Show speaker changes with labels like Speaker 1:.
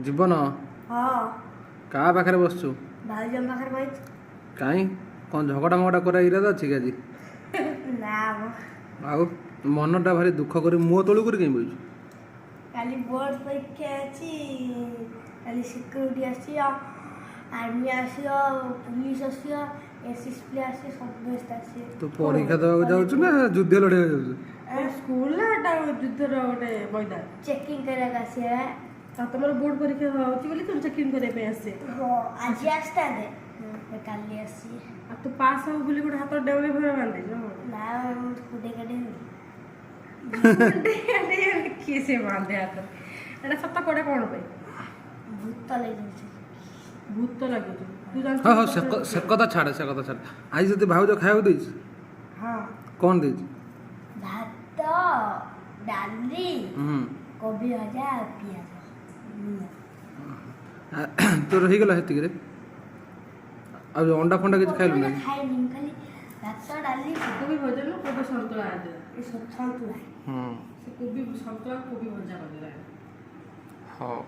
Speaker 1: जीवन
Speaker 2: हाँ
Speaker 1: का पाखे बसचु
Speaker 2: भाई जम पाखर बैठ
Speaker 1: कहीं कौन झगड़ा मगड़ा कर इरादा अच्छी क्या जी
Speaker 2: ना
Speaker 1: आउ मनटा भारी दुख कर मुँह तलू कर कहीं बस
Speaker 2: काली बोर्ड परीक्षा अच्छी काली सिक्योरिटी आसी आर्मी आसियो पुलिस आसियो एसएसपी आसी सब बेस्ट आसी
Speaker 1: तो परीक्षा देवाक जाऊँ ना युद्ध लड़े जाऊँ
Speaker 3: स्कूल ना एटा युद्धर गोटे मैदान
Speaker 2: चेकिंग करके आसिए
Speaker 3: तुम बोर्ड परीक्षा होची बोली तुम चेकिंग करने आसे
Speaker 2: हो आज आस्ता दे काली आसी
Speaker 3: आ तू पास हो बोली गोटे हाथ डेवले भर बांधे
Speaker 2: ना कुडे कडे
Speaker 3: किए से बांधे हाथ एटा सत कोडे कोन पे
Speaker 2: भूत लगे
Speaker 3: भूत तो लगे तू जान
Speaker 1: हाँ हाँ से कथा छाड़ आज जब भाज खाया दे
Speaker 2: हाँ
Speaker 1: कौन दे
Speaker 2: भात डाली कोबी भजा पियाज
Speaker 1: तो रहीगला हेतिक रे अब अंडा फंडा किसी खाइलु ना
Speaker 2: खाइनी खाली भात डाली
Speaker 3: कोबी भजा लो कोबी संतुला आ दे
Speaker 2: ये सब छांतुला
Speaker 1: हाँ
Speaker 3: से कोबी संतुला कोबी भजा कर दे
Speaker 1: हाँ